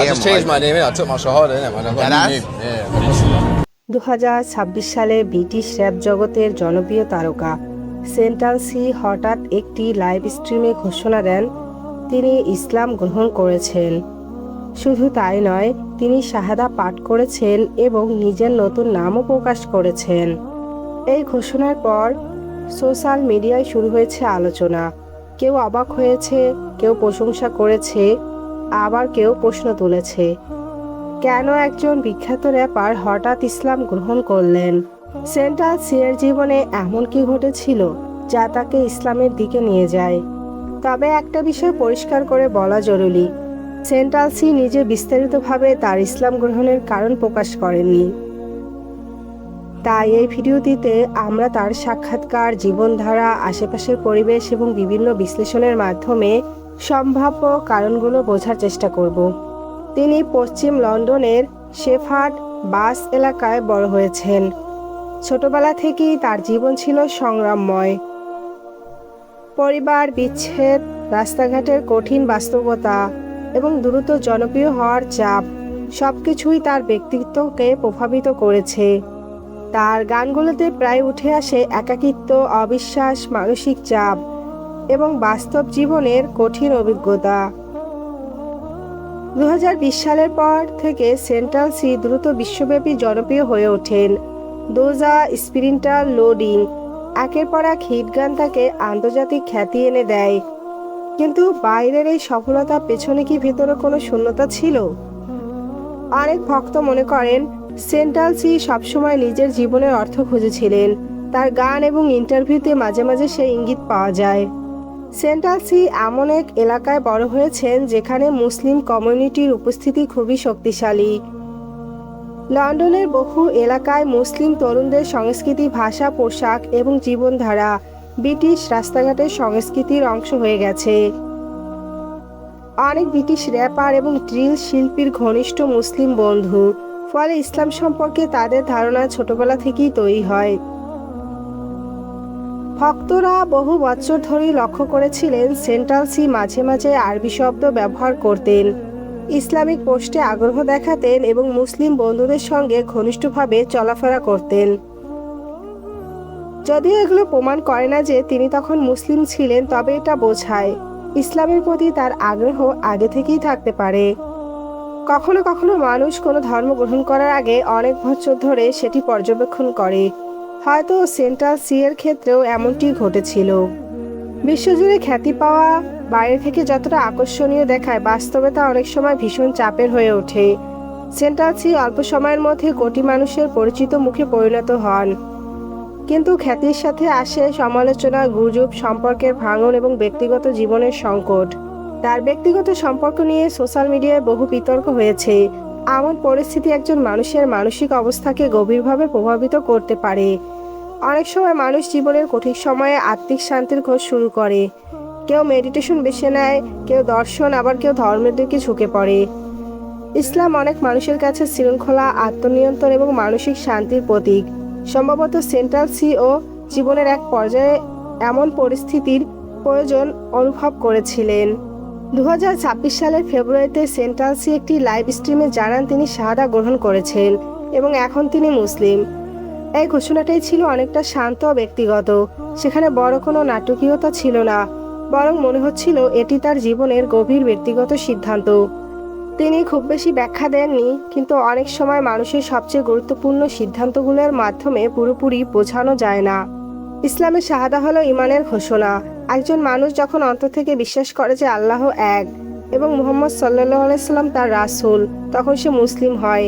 I just changed my name, I took my shahada, innit, man? I got a new name. Yeah. 2026 সালে British rap জগতের জনপ্রিয় তারকা central C হঠাৎ একটি live স্ট্রিমে ঘোষণা দেন তিনি ইসলাম গ্রহণ করেছেন। শুধু তাই নয়, তিনি শাহাদা পাঠ করেছেন এবং নিজের নতুন নামও প্রকাশ করেছেন। এই ঘোষণার পর সোশ্যাল মিডিয়ায় শুরু হয়েছে আলোচনা। কেউ অবাক হয়েছে, কেউ প্রশংসা করেছে, আবার কেউ প্রশ্ন তুলেছে কেন একজন বিখ্যাত র্যাপার হঠাৎ ইসলাম গ্রহণ করলেন। সেন্ট্রাল সির জীবনে এমন কি ঘটেছিল যা তাকে ইসলামের দিকে নিয়ে যায়? তবে একটা বিষয় পরিষ্কার করে বলা জরুরি, সেন্ট্রাল সি নিজে বিস্তারিতভাবে তার ইসলাম গ্রহণের কারণ প্রকাশ করেননি। তাই এই ভিডিওটিতে আমরা তার সাক্ষাৎকার, জীবনধারা, আশেপাশের পরিবেশ এবং বিভিন্ন বিশ্লেষণের মাধ্যমে সম্ভাব্য কারণগুলো বোঝার চেষ্টা করব। তিনি পশ্চিম লন্ডনের শেফার্ড বাস এলাকায় বড় হয়েছেন। ছোটবেলা থেকেই তার জীবন ছিল সংগ্রামময়। পরিবার বিচ্ছেদ, রাস্তাঘাটের কঠিন বাস্তবতা এবং দ্রুত জনপ্রিয় হওয়ার চাপ সবকিছুই তার ব্যক্তিত্বকে প্রভাবিত করেছে। তার গানগুলোতে প্রায় উঠে আসে একাকিত্ব, অবিশ্বাস, মানসিক চাপ এবং বাস্তব জীবনের কঠিন অভিজ্ঞতা। 2020 সালের পর থেকে সেন্ট্রাল সি দ্রুত বিশ্বব্যাপী জনপ্রিয় হয়ে ওঠেন। দোজা, স্প্রিন্টার, লোডিং, একের পর এক হিট গান তাকে আন্তর্জাতিক খ্যাতি এনে দেয়। কিন্তু বাইরের এই সফলতার পেছনে কি ভেতরে কোনো শূন্যতা ছিল? অনেক ভক্ত মনে করেন সেন্ট্রাল সি সবসময় নিজের জীবনের অর্থ খুঁজেছিলেন। তার গান এবং ইন্টারভিউতে মাঝে মাঝে সেই ইঙ্গিত পাওয়া যায়। সেন্ট্রাল সি এমন এক এলাকায় বড় হয়েছেন যেখানে মুসলিম কমিউনিটির উপস্থিতি খুবই শক্তিশালী। লন্ডনের বহু এলাকায় মুসলিম তরুণদের সংস্কৃতি, ভাষা, পোশাক এবং জীবনধারা ব্রিটিশ রাস্তাঘাটের সংস্কৃতির অংশ হয়ে গেছে। অনেক ব্রিটিশ র্যাপার এবং ড্রিল শিল্পীর ঘনিষ্ঠ মুসলিম বন্ধু, ফলে ইসলাম সম্পর্কে তাদের ধারণা ছোটবেলা থেকেই তৈরি হয়। ভক্তরা বহু বছর ধরেই লক্ষ্য করেছিলেন সেন্ট্রাল সি মাঝে মাঝে আরবি শব্দ ব্যবহার করতেন, ইসলামিক পোস্টে আগ্রহ দেখাতেন এবং মুসলিম বন্ধুদের সঙ্গে ঘনিষ্ঠভাবে চলাফেরা করতেন। যদিও এগুলো প্রমাণ করে না যে তিনি তখন মুসলিম ছিলেন, তবে এটা বোঝায় ইসলামের প্রতি তার আগ্রহ আগে থেকেই থাকতে পারে। কখনো কখনো মানুষ কোনো ধর্ম গ্রহণ করার আগে অনেক বছর ধরে সেটি পর্যবেক্ষণ করে। হয়তো সেন্ট্রাল সি এর ক্ষেত্রেও এমনটি ঘটেছিল। বিশ্বজুড়ে খ্যাতি পাওয়া বাইরে থেকে যতটা আকর্ষণীয় দেখায়, বাস্তবে তা অনেক সময় ভীষণ চাপের হয়ে ওঠে। সেন্ট্রাল সি অল্প সময়ের মধ্যে কোটি মানুষের পরিচিত মুখে পরিণত হন, কিন্তু খ্যাতির সাথে আসে সমালোচনা, গুজব, সম্পর্কের ভাঙন এবং ব্যক্তিগত জীবনের সংকট। তার ব্যক্তিগত সম্পর্ক নিয়ে সোশ্যাল মিডিয়ায় বহু বিতর্ক হয়েছে। এমন পরিস্থিতি একজন মানুষের মানসিক অবস্থাকে গভীরভাবে প্রভাবিত করতে পারে। অনেক সময় মানুষ জীবনের কঠিন সময়ে আত্মিক শান্তির খোঁজ শুরু করে। কেউ মেডিটেশন বেছে নেয়, কেউ দর্শন, আবার কেউ ধর্মের দিকে ঝুঁকে পড়ে। ইসলাম অনেক মানুষের কাছে শৃঙ্খলা, আত্মনিয়ন্ত্রণ এবং মানসিক শান্তির প্রতীক। সম্ভবত সেন্ট্রাল সি ও জীবনের এক পর্যায়ে এমন পরিস্থিতির প্রয়োজন অনুভব করেছিলেন। 2026 সালের ফেব্রুয়ারিতে সেন্ট্রাল সি একটি লাইভ স্ট্রিমে জানান তিনি শাহাদা গ্রহণ করেছেন এবং এখন তিনি মুসলিম। এই ঘোষণাটাই ছিল অনেকটা শান্ত ও ব্যক্তিগত। সেখানে বড় কোনো নাটকীয়তা ছিল না, বরং মনে হচ্ছিল এটি তার জীবনের গভীর ব্যক্তিগত সিদ্ধান্ত। তিনি খুব বেশি ব্যাখ্যা দেননি, কিন্তু অনেক সময় মানুষের সবচেয়ে গুরুত্বপূর্ণ সিদ্ধান্তগুলোর মাধ্যমে পুরোপুরি বোঝানো যায় না। ইসলামের শাহাদা হলো ইমানের ঘোষণা। একজন মানুষ যখন অন্তর থেকে বিশ্বাস করে যে আল্লাহ এক এবং মুহাম্মদ সাল্লাল্লাহু আলাইহি সাল্লাম তার রাসূল, তখন সে মুসলিম হয়।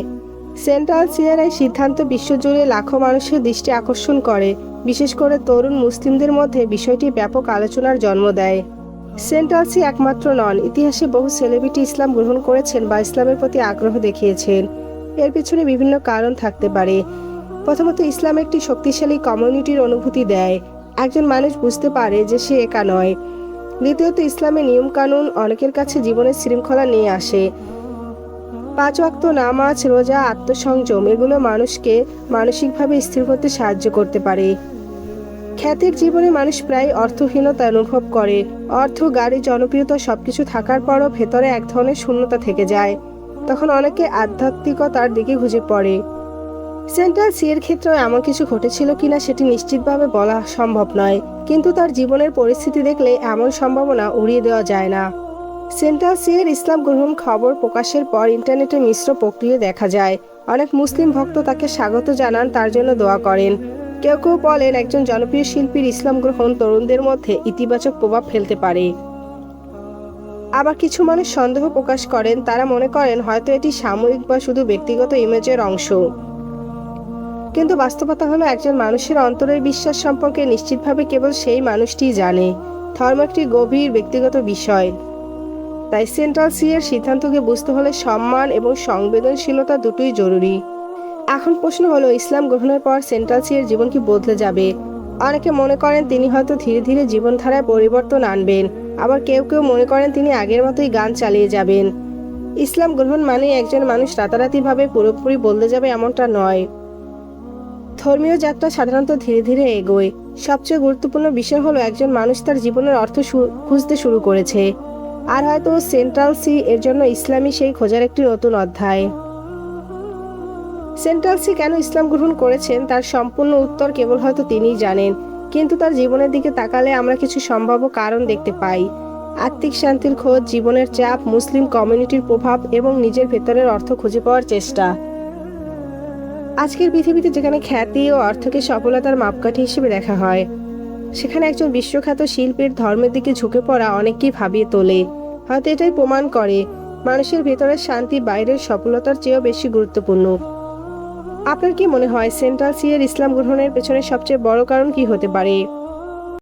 সেন্ট্রাল সি এর এই সিদ্ধান্ত বিশ্বজুড়ে লাখো মানুষের দৃষ্টি আকর্ষণ করে, বিশেষ করে তরুণ মুসলিমদের মধ্যে বিষয়টি ব্যাপক আলোচনার জন্ম দেয়। সেন্ট্রাল সি একমাত্র নন, ইতিহাসে বহু সেলিব্রিটি ইসলাম গ্রহণ করেছেন বা ইসলামের প্রতি আগ্রহ দেখিয়েছেন। এর পিছনে বিভিন্ন কারণ থাকতে পারে। প্রথমত, ইসলাম একটি শক্তিশালী কমিউনিটির অনুভূতি দেয়। একজন মানুষ বুঝতে পারে যে সে একা নয়। দ্বিতীয়ত, ইসলামের নিয়মকানুন অনেকের কাছে জীবনের শৃঙ্খলা নিয়ে আসে। 5 ওয়াক্ত নামাজ, রোজা, আত্মসংযম এগুলো মানুষকে মানসিকভাবে স্থির করতে সাহায্য করতে পারে। খ্যাতির জীবনে মানুষ প্রায় অর্থহীনতা অনুভব করে। অর্থ, গাড়ি, জনপ্রিয়তা সবকিছু থাকার পরও ভেতরে এক ধরনের শূন্যতা থেকে যায়। তখন অনেকে আধ্যাত্মিকতার দিকে খুঁজে পড়ে। সেন্ট্রাল সি এর ক্ষেত্রেও এমন কিছু ঘটেছিল কিনা সেটি নিশ্চিতভাবে বলা সম্ভব নয়, কিন্তু তার জীবনের পরিস্থিতি দেখলে এমন সম্ভাবনা উড়িয়ে দেওয়া যায় না। সেন্ট্রাল সি এর ইসলাম গ্রহণ খবর প্রকাশের পর ইন্টারনেটে মিশ্র প্রক্রিয়া দেখা যায়। অনেক মুসলিম ভক্ত তাকে স্বাগত জানান, তার জন্য দোয়া করেন। কেউ কেউ বলেন একজন জনপ্রিয় শিল্পীর ইসলাম গ্রহণ তরুণদের মধ্যে ইতিবাচক প্রভাব ফেলতে পারে। আবার কিছু মানুষ সন্দেহ প্রকাশ করেন, তারা মনে করেন হয়তো এটি সাময়িক বা শুধু ব্যক্তিগত ইমেজের অংশ। কিন্তু বাস্তবতা হলো একজন মানুষের অন্তরের বিশ্বাস সম্পর্কে নিশ্চিতভাবে কেবল সেই মানুষটিই জানে। ধর্ম একটি গভীর ব্যক্তিগত বিষয়, তাই সেন্ট্রাল সি এর সিদ্ধান্তকে বুঝতে হলে সম্মান এবং সংবেদনশীলতা দুটোই জরুরি। এখন প্রশ্ন হলো, ইসলাম গ্রহণের পর সেন্ট্রাল সি এর জীবন কি বদলে যাবে? অনেকে মনে করেন তিনি হয়তো ধীরে ধীরে জীবনধারায় পরিবর্তন আনবেন, আবার কেউ কেউ মনে করেন তিনি আগের মতোই গান চালিয়ে যাবেন। ইসলাম গ্রহণ মানে একজন মানুষ রাতারাতিভাবে পুরোপুরি বদলে যাবে এমনটা নয়। ধর্মীয় যাত্রা সাধারণত ধীরে ধীরে এগোয়। সবচেয়ে গুরুত্বপূর্ণ বিষয় হলো একজন মানুষ তার জীবনের অর্থ খুঁজতে শুরু করেছে, আর হয়তো সেন্ট্রাল সি এর জন্য ইসলামী সেই খোঁজার একটি নতুন অধ্যায়। সেন্ট্রাল সি কেন ইসলাম গ্রহণ করেছেন তার সম্পূর্ণ উত্তর কেবল হয়তো তিনিই জানেন, কিন্তু তার জীবনের দিকে তাকালে আমরা কিছু সম্ভাব্য কারণ দেখতে পাই। আত্মিক শান্তির খোঁজ, জীবনের চাপ, মুসলিম কমিউনিটির প্রভাব এবং নিজের ভেতরের অর্থ খুঁজে পাওয়ার চেষ্টা। আজকের পৃথিবীতে যেখানে খ্যাতি ও অর্থকে সফলতার মাপকাঠি হিসেবে দেখা হয়, সেখানে একজন বিশ্বখ্যাত শিল্পীর ধর্মের দিকে ঝুঁকে পড়া অনেককেই ভাবিয়ে তোলে। হয়তো এটাই প্রমাণ করে মানুষের ভেতরের শান্তি বাইরের সফলতার চেয়েও বেশি গুরুত্বপূর্ণ। আপনার কি মনে হয় সেন্ট্রাল সি এর ইসলাম গ্রহণের পেছনে সবচেয়ে বড় কারণ কি হতে পারে?